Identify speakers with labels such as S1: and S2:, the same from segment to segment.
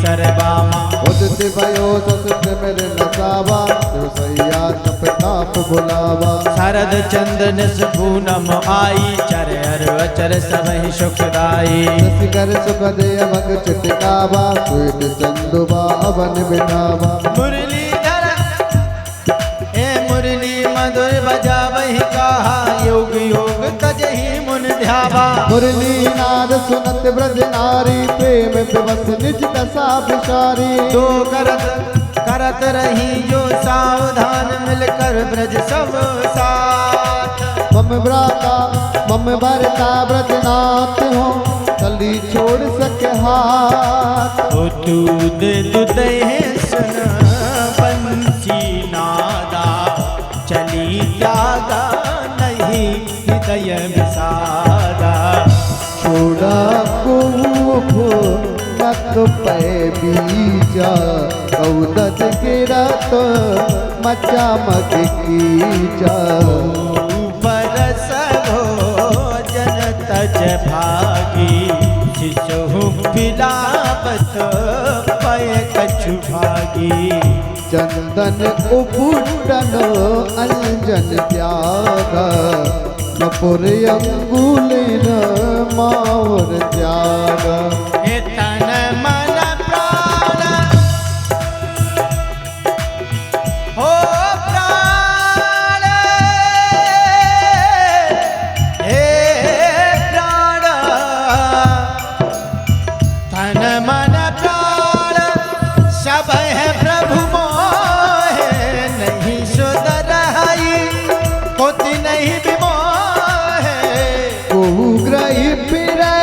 S1: सर्वामा।
S2: उदित भयो ससुत मेरे नसावा, सैया तप ताप भुलावा।
S1: शरद चंदन पूनम आई, चर अचर सबहि सुखदाई।
S2: कर सुख दे अमग चिटकावा, स्वीट चंदुबा अवन बिठावा।
S1: मुरलीधर हे मुरली मधुर बजावहि कहा, योग योग तजहि मुन ध्यावा।
S2: मुरली नाद सुनत ब्रज नारी, प्रेम विवश निज दशा विचारी।
S1: तो करत रही जो सावधान, मिलकर ब्रज सब साथ।
S2: मम भ्राता मम भरता ब्रजनाथ हो, चली छोड़ सके हाथ।
S1: दूध दुदय सुन बंसी नादा, चली त्यागा नहीं हृदय विषादा।
S2: छोड़ा कुफ नत पै बीजा, कौदत गिरत मचा मग कीजा।
S1: बरस भोजन तज भागी, शिशु पिलावत पय कछु भागी।
S2: चंदन उपुटन अंजन त्यागा, नपुर अंगुलिन मावर त्यागा।
S1: तन मन प्राण हो प्राण, हे प्राण तन मन प्राण सब है प्रभु मोहे। नहीं सुधर कोति नहीं बिमोहे।
S2: ग्रही फिरे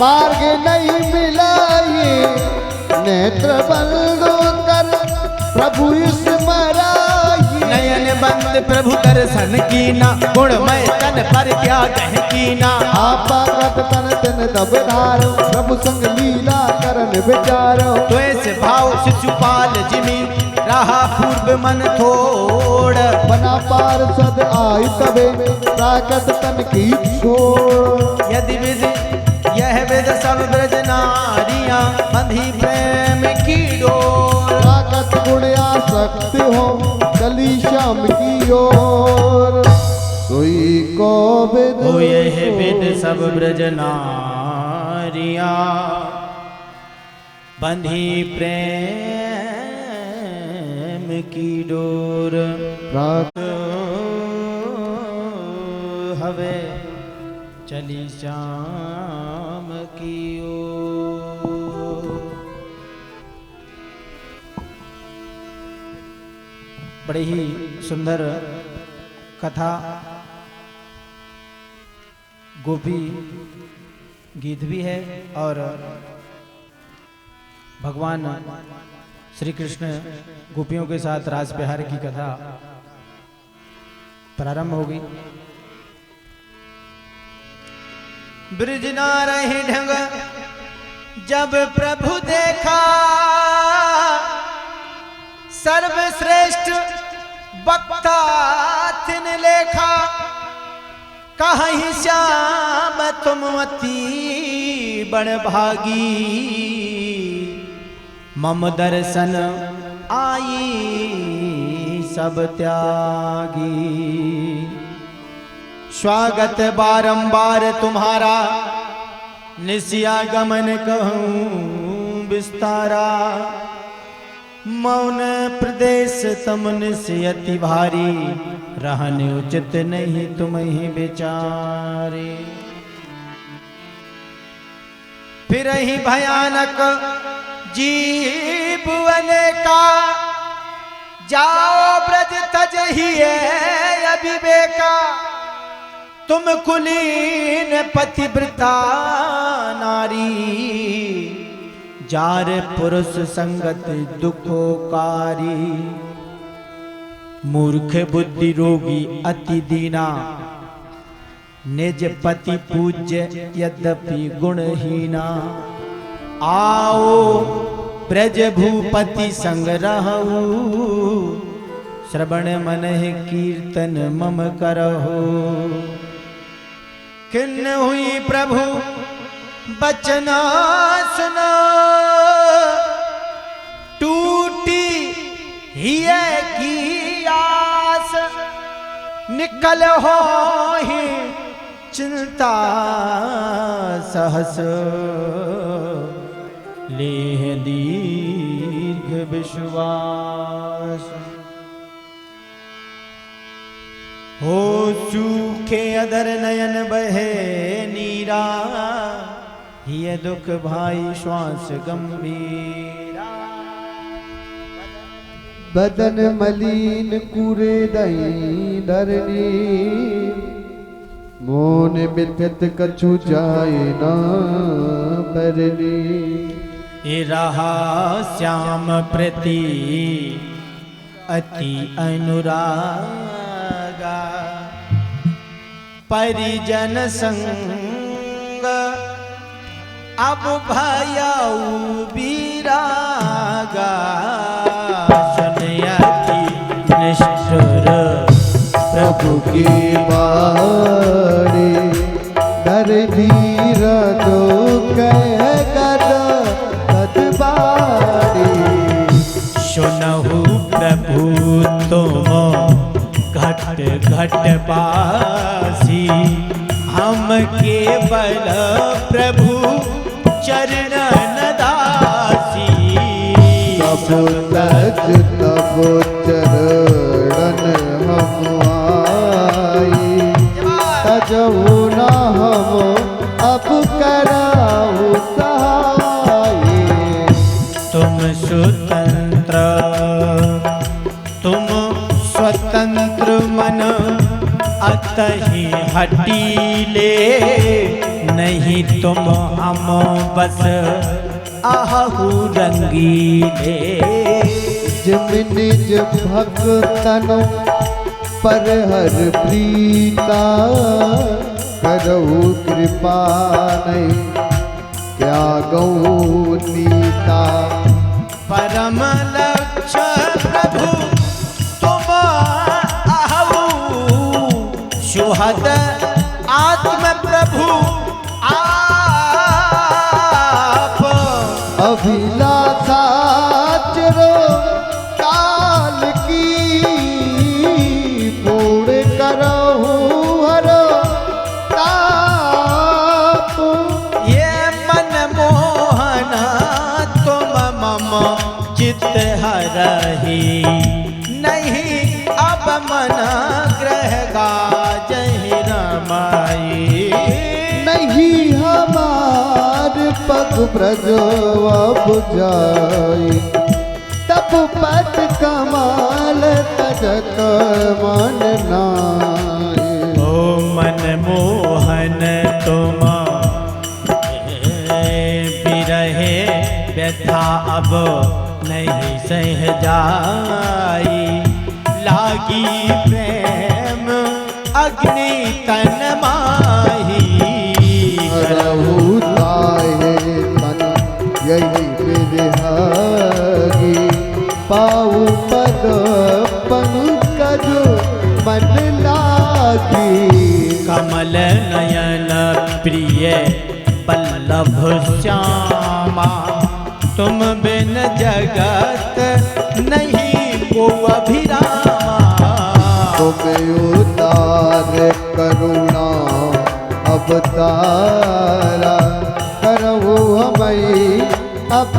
S2: मार्ग नहीं मिलाई, नेत्र बंदो कर प्रभु स्मराई।
S1: नयन बंद प्रभु दर्शन कीना, गुणमय तन पर क्या कह कीना।
S2: आपा कत तन तन तब धारो, प्रभु संग लीला करन विचारो।
S1: द्वेष भाव शिशुपाल जिमी, रहा पूर्व मन थोड़।
S2: बना पार्षद आय तबे, प्राकट तन की छोड़।
S1: यदि विधि यह विध सब ब्रज नारियां, बंधी प्रेम की डोर।
S2: प्राकट गुण आसक्त हो, चली श्याम की ओर। सोई को विद
S1: हो यह विध सब ब्रज नारियां, बंधी प्रेम की डोर। हवे चली श्याम की ओर। बड़ी ही सुंदर कथा, गोपी गीत भी है और भगवान श्री कृष्ण गोपियों के साथ रास विहार की कथा प्रारंभ हो गई। ब्रज नारहि ढंग जब प्रभु देखा, सर्वश्रेष्ठ वक्ता तिन लेखा। कहीं श्याम तुम अति बड़ भागी, मम दर्शन आई सब त्यागी। स्वागत बारंबार तुम्हारा, निशिया गमन कहूँ विस्तारा। मौन प्रदेश तम निश्यति भारी, रहन उचित नहीं तुम ही बेचारे। फिर ही भयानक जीवन का, जाओ ब्रज तजहि अविवेका। तुम कुलीन पतिव्रता नारी, जार पुरुष संगत दुखोकारी। मूर्ख बुद्धि रोगी अति दीना, निज पति पूज्य यद्यपि गुणहीना। आओ ब्रज भूपति संग रहू, श्रवण मनहि कीर्तन मम करहो। खिन्न हुई प्रभु बचना सुना टूटी हिय की आस, निकल हो ही चिंता सहस, लेह दीर्घ विश्वास। हो सूखे अदर नयन बहे नीरा, ये दुख भाई श्वास गंभीरा।
S2: बदन मलिन कुरे दई डरनी, मोन मिथत कछु जाए ना बरनी।
S1: ये रहा श्याम प्रति अति अनुरागा, परिजन संग अब भयाऊ विरागा। सुनयति निष्ठुर
S2: प्रभु की बाणी, डर धीर जो कह कर तदबारी।
S1: सुनहु प्रभु तुम घट घट बासी, हम केवल प्रभु चरणन दासी।
S2: तब तज तब चरणन हम आई, तजहु न हम अब कराऊ सहाय।
S1: तुम स्वतंत्र तुम स्वतंत्र मन अतहि हटीले, नहीं तुम हम बस आहु रंगीले।
S2: जिम निज भक्तन पर हर प्रीता, करहु कृपा नहीं क्या गौ नीता।
S1: परम लक्ष्य प्रभु तुम आहु, सुहद आत्म प्रभु आप।
S2: अभिलाषा चिरो काल की, पूर्ण करहु हर ताप।
S1: ये मन मोहना तुम मम चित हरहि, नहीं अब मन ग्रह गाजहि रमाई।
S2: नहीं हमार पग ब्रज अब जाई, तब पद कमाल तजत मन नाई।
S1: ओ मन मोहन तुम बिरहे व्यथा अब नहीं सह जाई। लागी प्रेम अग्नि तन माही,
S2: रहु ताहे तन यही बिरहागी। पाऊ पद पंकज मन लागी।
S1: कमल नयन प्रिय पल्लभ श्यामा, तुम बिन जगत नहीं को अभिरामा।
S2: तुम उतार करुणा अवतारा, करहु हमें अब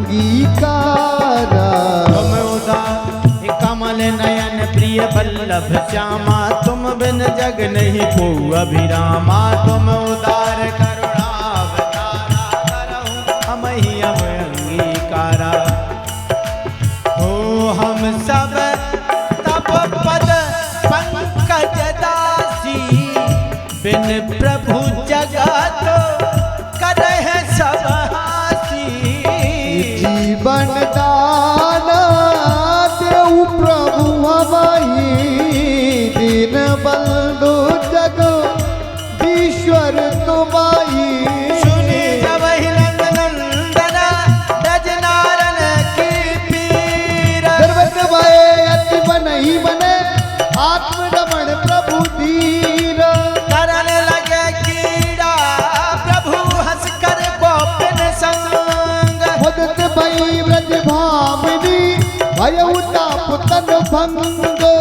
S2: अंगीकारा।
S1: तुम उदार कमल नयन प्रिय पल्लभ श्यामा, तुम बिन जग नहीं को अभिरामा। तुम उदार करुणा अवतारा, करहु हमहि अब अंगीकारा। हो हम सब तब पद पंकज दासी, बिन प्रभु जगत करह सब हासी।
S2: जीवन दान देऊ प्रभु हमारी, दीन बंधु जग ईश्वर तुम्हारी।
S1: सुनी जब नंदन ब्रजनारन की पीर,
S2: गर्वत भये अति बन ही बने आत्म रमण प्रभु धीर।
S1: करन लगे कीड़ा प्रभु
S2: मन भंगो।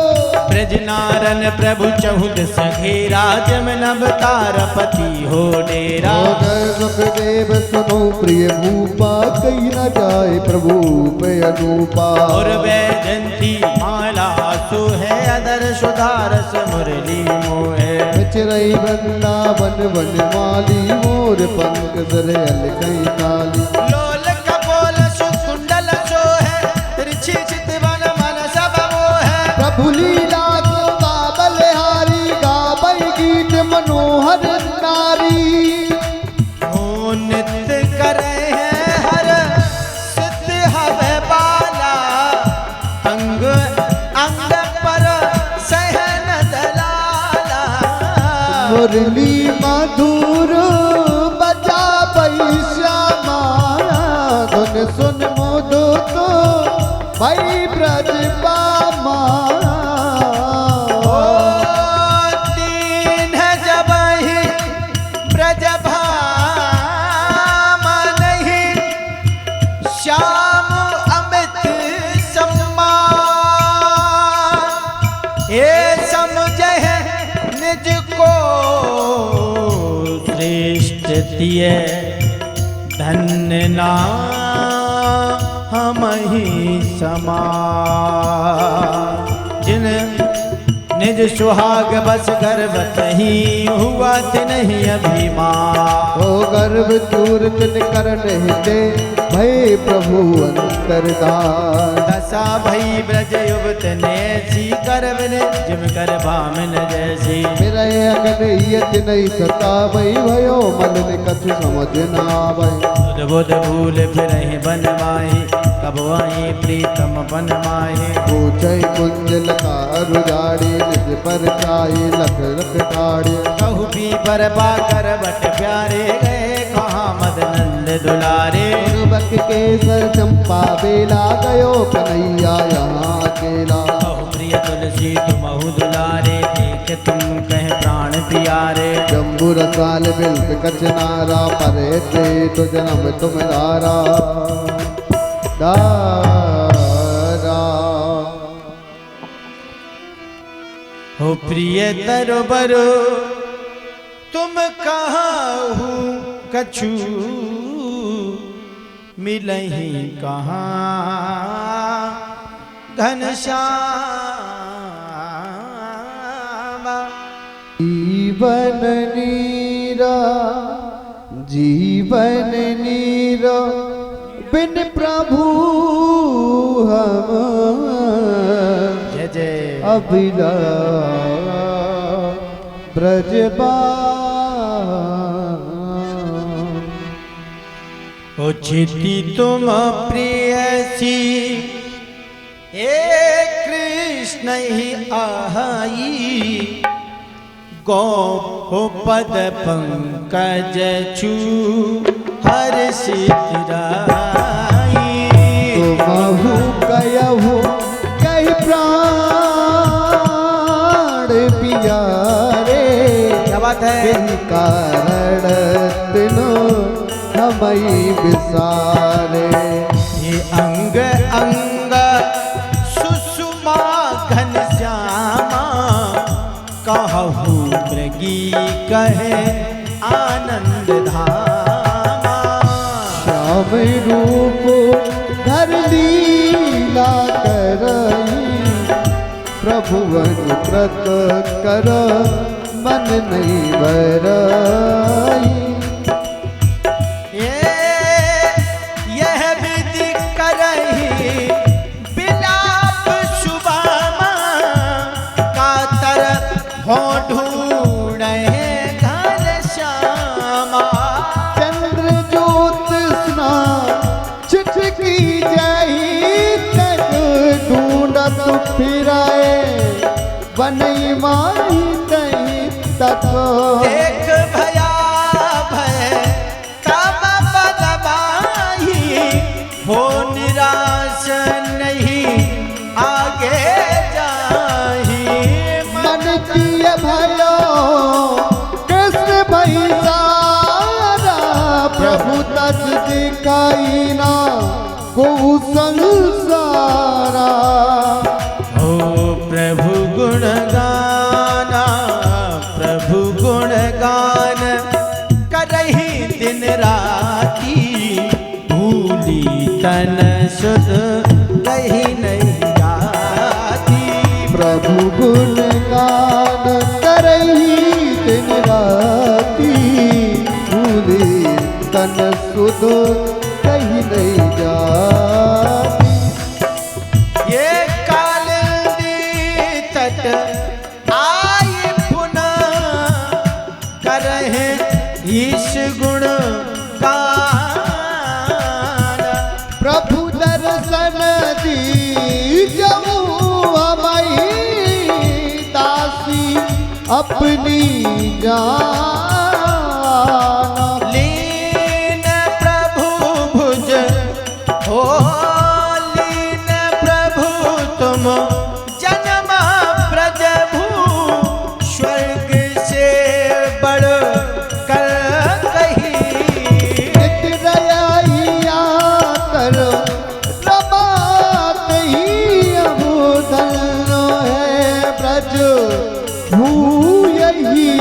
S1: ब्रजनारन प्रभु चहुद सखे राज में नवतारपति हो डेरा।
S2: हो गए सुखदेव सुनो प्रिय भूपा, कहीं न जाए प्रभु पे अनूपा।
S1: और वैजंती माला सो है अदर सुधारस मुरली मोहे।
S2: चिरई वृंदावन वनमाली, मोर पंख सरे अलकई काली।
S1: लोल कपोल सुकुंडल सो है, त्रिछी चितवन मन सब मोहे।
S2: प्रभु लीला का बलिहारी, गावै गीत मनोहर नारी।
S1: ओ नित्य करे हैं हर सिद्ध हवे बाला, अंग अंग पर सहन दलाला।
S2: मुरली मधुर बजाबै श्यामा, धुन सुन मोदो तो भई ब्रज बामा।
S1: ओ दीन जबहि ब्रज भामा नहीं, श्याम अमित सम्मान। ये समझे निज को श्रेष्ठ दिए, धन्य ना हम ही समान। जिन निज सुहाग बस गर्भत ही, हुआ नहीं अभिमान।
S2: हो गर्भ चूर तिन कर दे, भय प्रभु अंतरदान।
S1: दशा भई ब्रज युवत ने सी, गर्भ ने जिम कर भामिन जैसी।
S2: मेरा अगनियत नहीं सतावै, भयो मन कछु समझ न आवै।
S1: बुध बुध भूल फिरहि बन माही, कब आई प्रीतम बन माही।
S2: पूछै कुंज लता रुजाड़ी, निज पर चाही लख लख ठाड़ी।
S1: कहु भी बरबा कर बट प्यारे, गए कहाँ मद नंद दुलारे।
S2: बक केसर चंपा बेला, गयो कन्हैया यहाँ अकेला।
S1: कहु प्रिय तुलसी तुमहु दुलारे, देख तुम कह प्राण प्यारे।
S2: जम्बू रसाल बिल्क कचनारा, परे ते तो जन्म तुम दारा। दारा
S1: हो प्रिय तरोबरो तुम कहाँ हो, कछु मिलहि कहाँ घनश्याम।
S2: जीवन नीरा, जीवन नीरा, बिन प्रभु हम
S1: जय जय
S2: अभिला ब्रजबा।
S1: उचिति तुम प्रियसी, हे कृष्ण ही आई। गौ पद पंकज छू हर्षित राई।
S2: तुमहु कयहु कहि प्राण पियारे।
S1: क्या बात है।
S2: बिन कारण तिनो हमई बिसारे।
S1: ये अंग अंग सुषमा घनश्यामा, कहु मृगी कहे आनंद धामा।
S2: श्याम रूप धर लीला करई, प्रभु अनुकृत कर मन नहीं भरई।
S1: यह विधि करहि बिलाप सुबामा, कातर हो ढूंढे घनश्यामा।
S2: चंद्र ज्योत स्ना चिटकी जाई, तक ढूंढत फिराए, बनई माही तही तक।
S1: देख भया भय तब बदबाही, हो निराश नहीं आगे जाही।
S2: मन किए भयो कृष्ण भई सारा, प्रभु तस दिखाई ना को संसारा। अपनी जाना।
S1: लीन प्रभु भुज हो, लीन प्रभु तुम जन्म प्रभु, स्वर्ग से बढ़ कर कहीं
S2: नित रया कर रमात ही अबुधन है ब्रज भूयहि।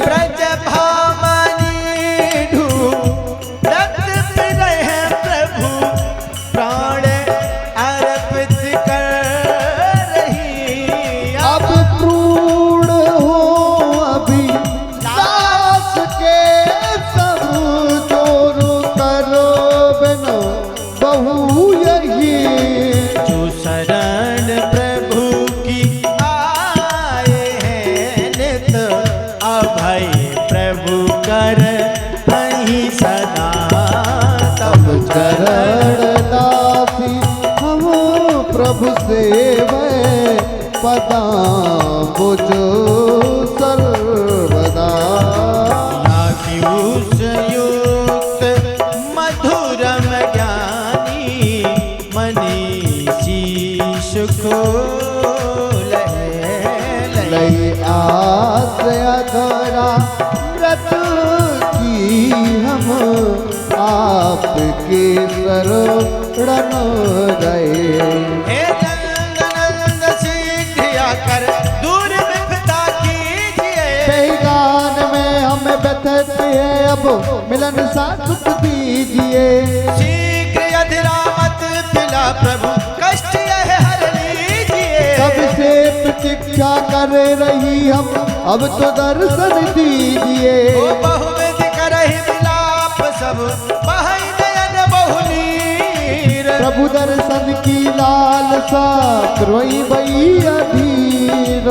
S1: ब्रज भामनी ढूंढत रहे प्रभु, प्राण अर्पित कर रही।
S2: अब क्रूर हो अभी दास के सब जोर करो बिनो बहु यही।
S1: जो शरण प्रभु की आए हैं नित, अभय प्रभु कर नहीं सदा। तब
S2: चरण दासी हम प्रभु सेवै, पदाम्बुज सर्वदा।
S1: पीयूष युक्त मधुरम ज्ञानी, मनीषी सुख
S2: लय आश्रय धरा व्रत की हम, आपके शरण गए।
S1: हे नंद शीघ्र आकर दूर विपदा कीजिए।
S2: बेगान में हमें व्यथित है अब मिलन साथ दीजिए।
S1: शीघ्र अधिरामत पिला प्रभु, कष्ट यह हर लीजिए।
S2: कब से प्रतीक्षा कर रही हम, अब तो दर्शन दीजिए।
S1: ओ बहुविध करहि विलाप सब, बहै नयन बहुनीर।
S2: प्रभु दर्शन की लालसा रोई बई अधीर।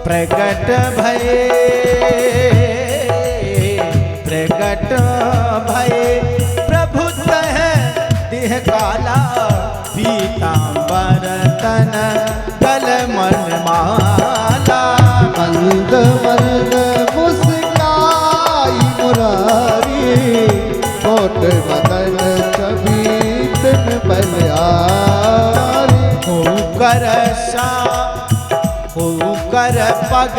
S1: प्रगट भये, प्रगट भये प्रभु तह देह काला, पीतांबर तन कल मन माला।
S2: मंद मंद मुस्काई मुरारी, कोट मदन छवि दिन बलियारी।
S1: हो कर सा, हो कर पग,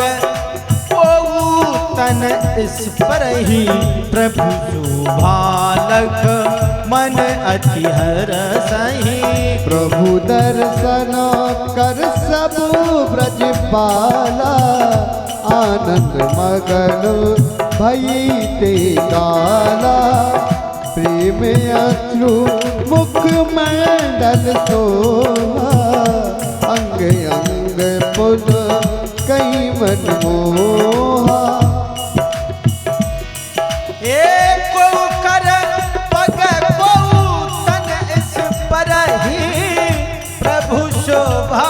S1: ओ तन इस पर ही प्रभु शोभालक, मन अति हर सही।
S2: प्रभु दर्शन कर सब ब्रज पाला, आनंद मगन भई ते काला। प्रेम अश्रु मुख मंडल शोभा, अंग अंग पुन कई मन मोहा।
S1: एक कर पग को तन इस पर ही, प्रभु शोभा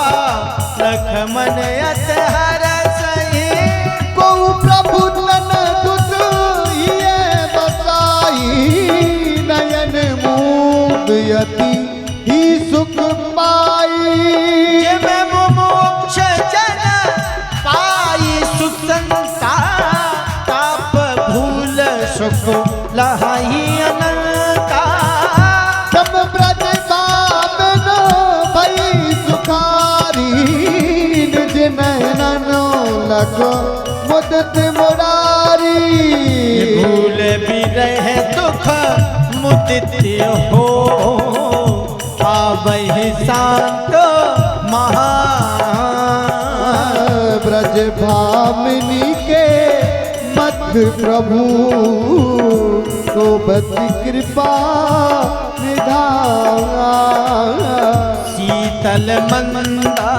S1: लख मन अत हर सही।
S2: को प्रभु तन तुझ ये बसाई, नयन मूंद यति ही सुख पाई।
S1: जिम मुमुक्ष जन पाई सुसंता, ताप भूल सुख लहाई अनंता।
S2: तब ब्रज बामन भई सुखारी, निज नयन लख मुदत मुरारी।
S1: भूल भी रहे दुख मुदित हो, आवहि शांत महा।
S2: ब्रज भामिनी के मध्य प्रभु, सोबति कृपा निधाना।
S1: शीतल मंदा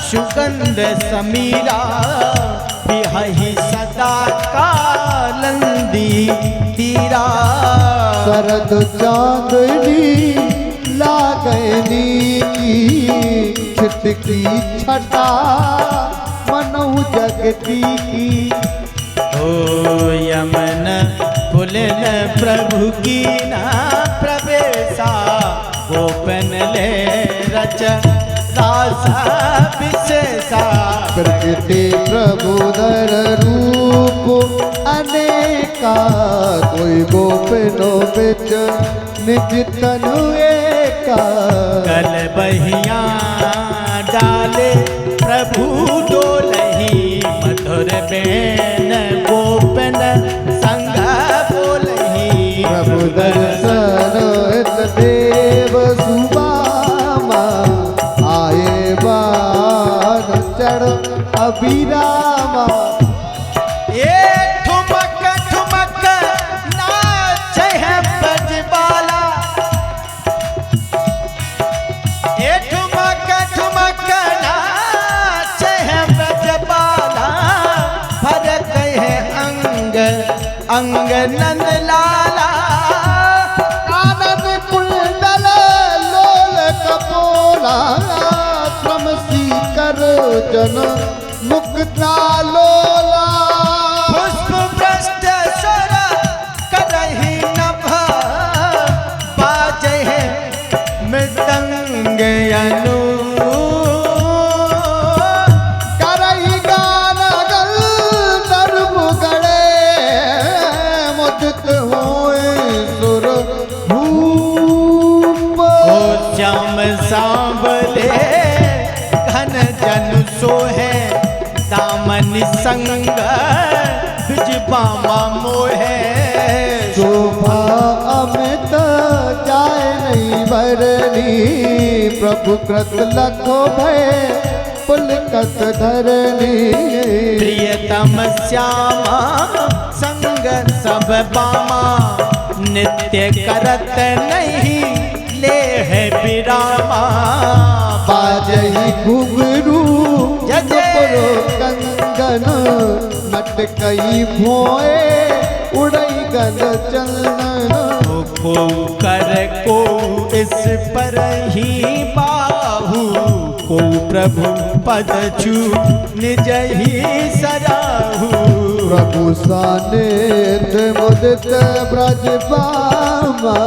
S1: सुगंध समीरा, बिहहि सदा कालंदी तीरा।
S2: शरद चांदनी लागनी की, छिटकी छटा मनहु जगती की।
S1: ओ यमन पुलन प्रभु की ना प्रवेशा, गोपन ले रच दास विशेषा।
S2: प्रकृति प्रभु दर रूप अनेका, कोई गोपिनो बिच निज तनु एका।
S1: कल बहिया डाले प्रभु डोलही, मधुर बेन गोपन संग बोलही।
S2: प्रभु दर्शन हित देव सुबामा, आए बान चढ़ अभिरामा।
S1: ये ठुमक ठुमक नाचे है ब्रजबाला, ये ठुमक ठुमक नाचे है ब्रजबाला। भरत है अंग अंग नंद लाला।
S2: आनंद कुंडल लोल कपोला, श्रम सीकर जन मुक्ता लोला।
S1: पुष्प भ्रष्ट स्वर करहि नभ, बाजे है मृदंग अनु।
S2: करई गान गल नर्म गड़े, मुदित होए सुर भूप।
S1: ओ श्याम सांबले घन जन सोहे, दामन संग बिजबामा मोहे।
S2: शोभा अमित जाय नहीं भरनी, प्रभु कृत लखो भय पुलकत धरनी।
S1: प्रियतम श्यामा संग सब बामा, नित्य करत नहीं ले है विरामा।
S2: बाजही घुघरू जजपुरो कंगन, मटकई भोए उड़ई गल चंदन।
S1: को कर को इस पर ही बाहु, को प्रभु पद छू निज ही सराहु।
S2: प्रभु सानिध्य मुदित ब्रज बामा,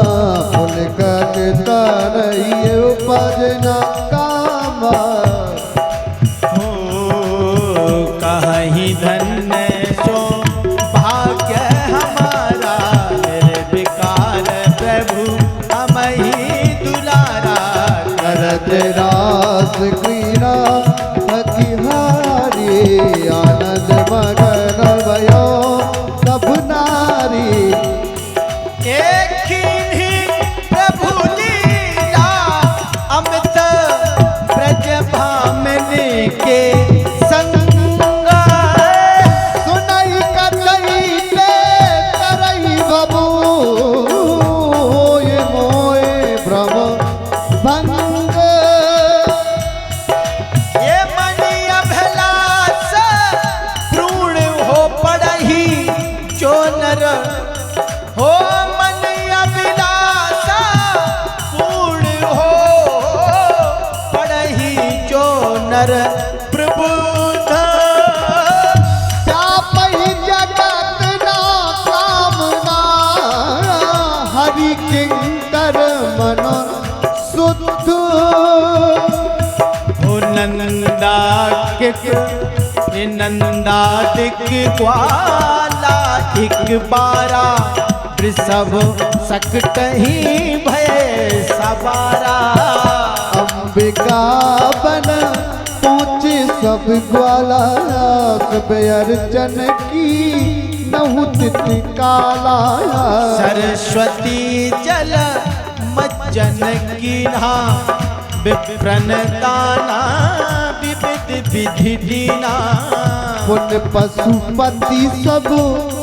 S2: पुलकत तरई उपज न कामा।
S1: कहीं धन्य सो भाग्य हमारा, निर्विकार प्रभु हम ही दुलारा।
S2: करत रास क्रीड़ा सखिहारी, आनंद मगन भयो सब नारी।
S1: एक ही प्रभु लीला अमित ब्रज भामिनी के संग।
S2: सुनई कतई ले करई बबू, होए मोए भ्रम भंग।
S1: ये मणि अभिलाष भ्रूण हो पड़ही, जो नर हो मणि अभिलाष पूर्ण हो पड़ही, जो नर प्रबुद्ध।
S2: व्यापई जगत ना कामना, हरि किंकर मन शुद्ध।
S1: ओ नंदा नंदादिक ग्वाला, एक बारा वृषभ सकट ही भय सवारा।
S2: अंबिका बन पहुँचे सब ग्वाला, सब अर्चन की नहुतित काला।
S1: सरस्वती जल मज्जन कीन्हा, विप्रन दाना विविध विधि दीना।
S2: पुण्य पशुपति सब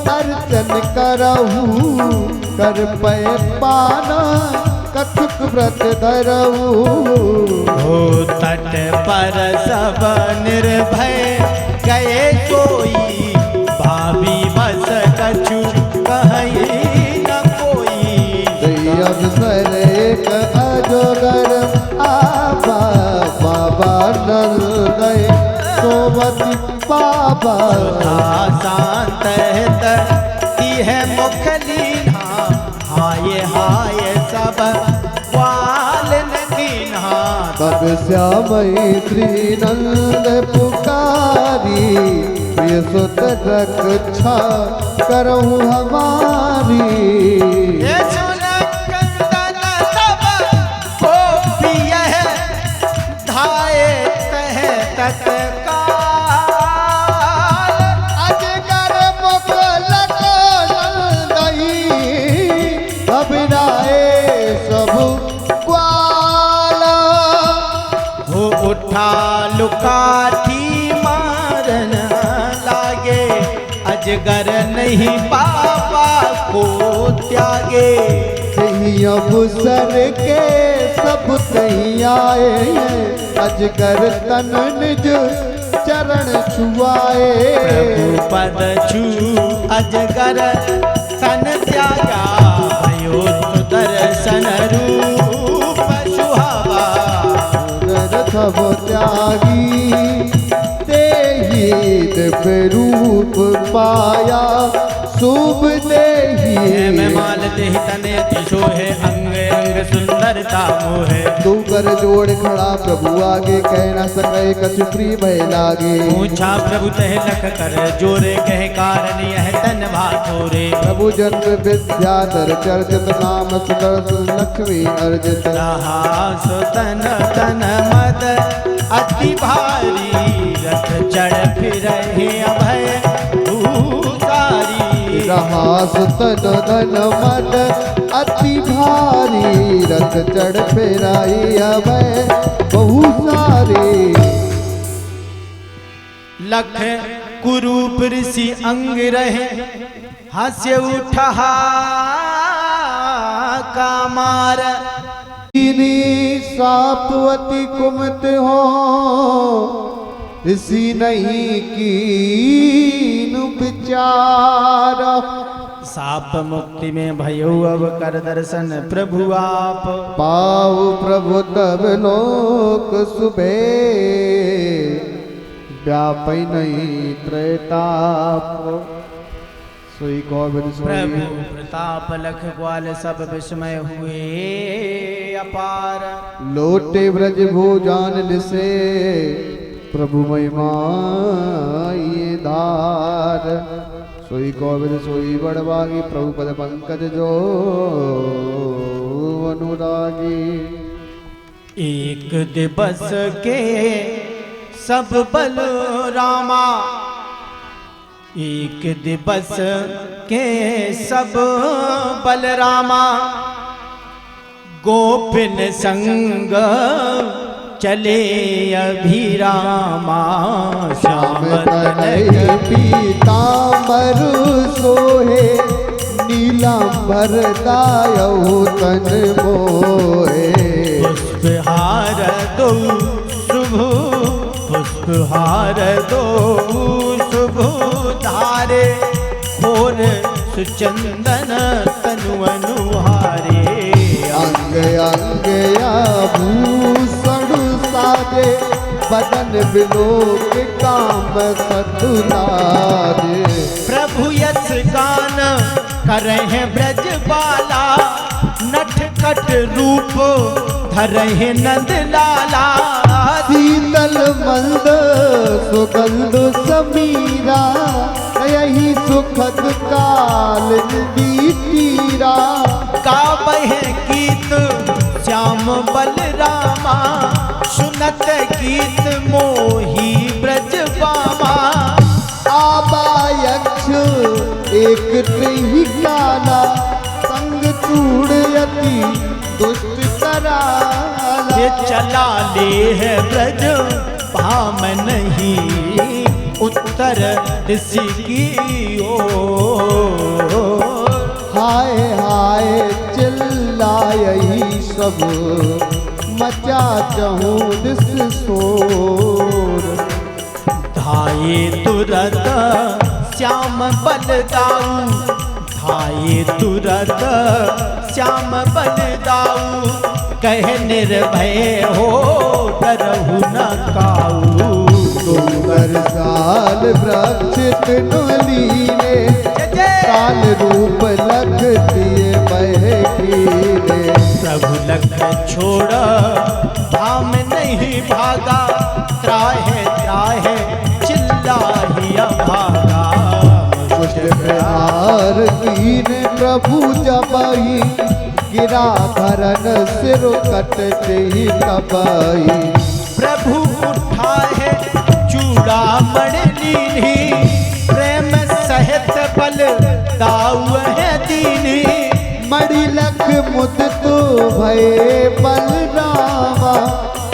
S2: अर्चन करहु, कर पय पान कथुक व्रत धरहु।
S1: हो तट पर सब निर्भय गए सोई, भावी बस कछु कहीं न कोई।
S2: अवसर एक अजोगर आबा, बाबा नल गए सोवती बाबा।
S1: शांत है मुखलीना, हाय हाय सब ग्वाल नदीना।
S2: तब श्यामई श्री नंद पुकारी, प्रिय सुत रक्षा करहु हमारी।
S1: ये सुन कंदन तब गोपी यह धाये तह तत्काल,
S2: अजगर मुकुलक नंदई, अभिराए सब ग्वाला।
S1: हो उठा लुकाठी मारन लागे, अजगर नहीं पापा को त्यागे।
S2: यही अवसर के सब तहीं आए, अजगर तन निज चरण छुआए।
S1: प्रभु पद छू अजगर तन त्यागा, भयो सुदर्शन रूप सुहावा।
S2: सब त्यागी तेहि दिव्य रूप पाया, शुभ देहि
S1: मैं माल देहि तने सोहे, अंग अंग सुंदरता मोहे।
S2: तू कर जोड़ खड़ा प्रभु आगे, कह न सके कछु प्रिय भय लागे।
S1: पूछा प्रभु तह लख कर जोरे, कहे कारण यह तन भातोरे।
S2: प्रभु जन्म विद्याधर चर्चित, नाम सुदर्शन लक्ष्मी अर्जित।
S1: रहा सुतन तन मद अति भारी, रथ चढ़ फिरहि अभय भूतारी।
S2: रहा सुतन धन मद अति भारी, रथ चढ़ फिराई अभय बहु सारे।
S1: लख कुरूप ऋषि अंग रहे, हास्य उठा कामार।
S2: सापवती कुमत हो, ऋषि नहीं कीन विचार।
S1: साप मुक्ति में भयो अब कर दर्शन प्रभु आप।
S2: पाऊ प्रभु तब लोक सुबे, व्यापै नहीं त्रैताप। सोई गोविंद
S1: प्रभु प्रताप लख ग्वाल सब विस्मय हुए अपार।
S2: लोटे ब्रज भोजान लिसे, प्रभु महिमा ये धार। सोई गोविंद सोई बड़वागी, प्रभु पद पंकज जो अनुरागी।
S1: एक दिवस के सब बल रामा, एक दिवस के सब बलरामा। गोपिन संग चले अभिरामा, श्याम तनय
S2: पीतांबर सोहे, नीलांबर दायौ तन मोहे।
S1: पुष्पहार दो शुभ, पुष्पहार दो शुभ धारे। खोर सुचंदन तनु अनुहारे।
S2: अंग अंग आभूषण साजे, बदन बिलोक काम सतुलारे।
S1: प्रभु यस गान करहे ब्रज बाला, नटखट रूप धरहे नंद लाला।
S2: शीतल मंद सुगंध समीरा, यही सुखद काल बीतीरा।
S1: गावहे गीत श्याम बलरामा, सुनत गीत मोही ब्रज बामा।
S2: आबायक्ष एक त्रिहि काला, संग चूड़यति दुष्ट कराला।
S1: ये चला ले है ब्रज भाम नहीं, उत्तर ऋषि की ओर।
S2: हाय हाय चिल्लायहि सब, मचा चहूँ दिस शोर।
S1: धाये तुरत श्याम बलदाऊ, धाये तुरत श्याम बलदाऊ। कह निर्भय हो डरहु न काऊ।
S2: डूंगर साल वृक्ष लीने, काल रूप लख दिए महकीने।
S1: प्रभु लख छोड़ धाम नहीं भागा, त्राहे त्राहे चिल्लाहिया भागा।
S2: मुझ प्यार कीन प्रभु जबाई, गिरा धरन सिर कटते ही तबाई।
S1: प्रभु उठा है चूड़ामणि लीनी, प्रेम सहित बल दाऊ है दीनी।
S2: मणि लख मुद तो भये बलरामा,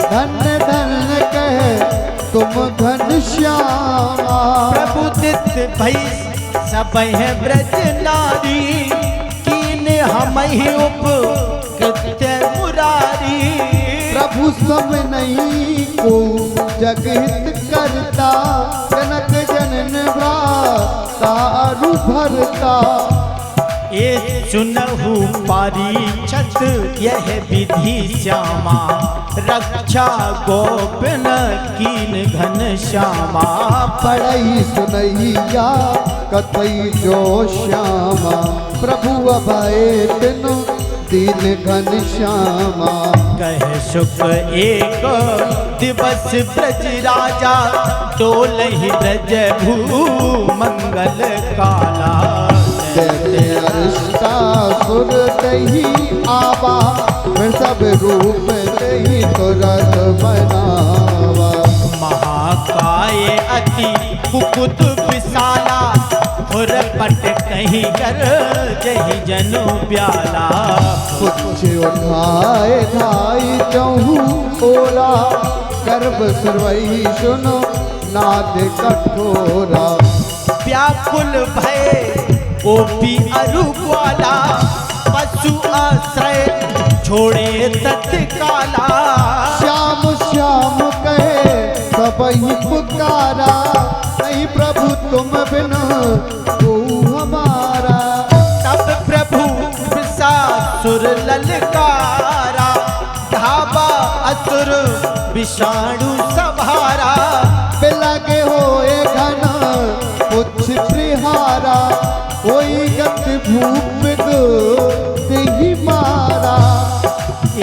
S2: धन धन कह तुम घन श्यामा।
S1: प्रभु दित भई सब है ब्रज नारी, कीन हम ही उपकृत्य मुरारी।
S2: प्रभु सब नहीं को जगहित करता, जनक जनन भ्राता अरु भरता।
S1: ये सुनहु पारीक्षत यह विधि श्यामा, रक्षा गोपन कीन घन श्यामा।
S2: पढ़ई सुनैया कथई जो श्यामा, प्रभु अभय तिनु दीन घन श्यामा।
S1: कह सुख एक दिवस ब्रज राजा, डोलहि ब्रज भू मंगल काला।
S2: जैसे अरिष्टासुर दही आवा, फिर सब रूप दही तुरत बनावा।
S1: महाकाय अति कुकुत विशाला, खुर पट कहीं कर जही जनु प्याला।
S2: पुछ उठाए धाई चहु ओरा, गर्भ सुरवई सुनो नाद कठोरा।
S1: व्याकुल भय गोपी अरु ग्वाला, पशु आश्रय छोड़े तत्काला।
S2: श्याम श्याम कहे सबही पुकारा, नहीं प्रभु तुम बिना को हमारा।
S1: तब प्रभु विषासुर ललकारा, धावा असुर विषाणु सवारा।
S2: बिलगे होए घन पुछ प्रिहारा, कोई गत भूप दही मारा।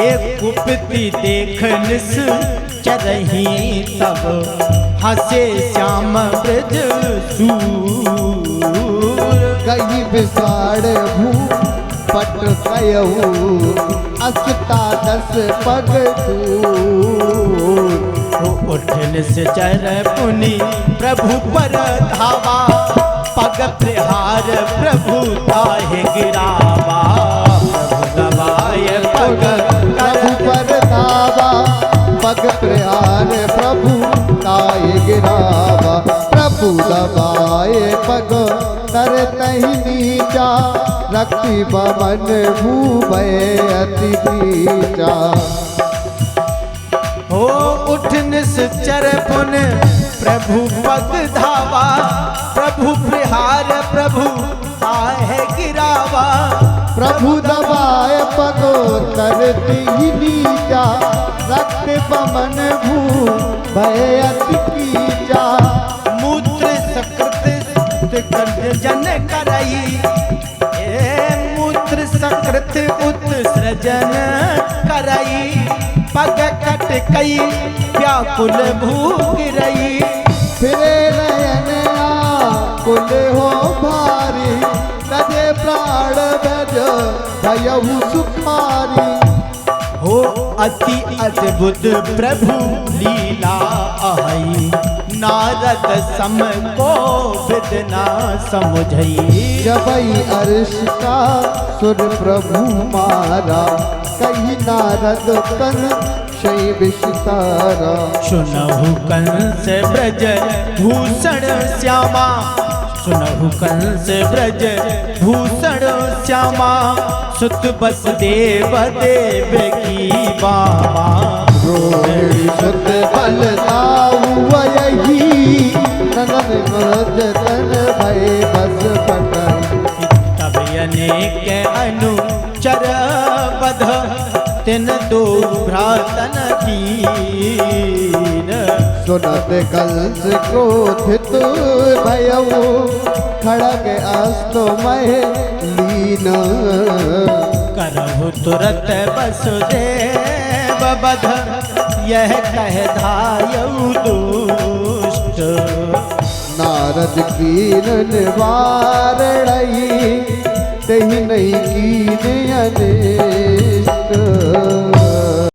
S1: एक कुपति देख निस चरही, तब हंसे श्याम ब्रज सूर।
S2: गई बिसाड़ भू पट कयहू, अस्ता दस पग दूर।
S1: उठन से चर पुनि प्रभु पर धावा, पग प्रहार प्रभु ताहे गिरावा। प्रभु दबाए पग
S2: प्रभु पर धावा, पग प्रहार प्रभु ताए गिरावा। प्रभु दबाए पग तरतहि नीचा, रक्ति बमन भूभय अति नीचा।
S1: हो उठ निश्चर पुन प्रभु पग धावा, प्रभु प्रहार प्रभु ताहे गिरावा।
S2: प्रभु दबाए पगो तरती ही नीचा, रक्त बमन भू भय अति कीचा।
S1: मूत्र सकृत जन करई, मूत्र सकृत उत्सृजन करई। पग कट कई व्याकुल भूख रही,
S2: फिरे नयन आकुल हो भारी। तजे प्राण भज भयहु सुखारी।
S1: हो अति अद्भुत प्रभु लीला आई, नारद सम को विद ना समुझई।
S2: जबई अर्श का सुर प्रभु मारा, कही नारद कन शई विषतारा।
S1: सुनहु कंस ब्रज भूषण श्यामा, सुनहु कंस ब्रज भूषण श्यामा। सुत बस देव देव की बामा,
S2: रोहिणी सुत बल दाऊयही। ननन नज तन भय बस पटन।
S1: तब अनेक अनुचर बध, तिन दो भ्रातन दीन।
S2: सुनत कंस क्रोधित भयऊ, खड़ग अस्तमय लीन।
S1: करहु तुरत वसुदेव बध यह कह धायउ दुष्ट।
S2: नारद कीन वारड़ई तेहि नहीं कीन अने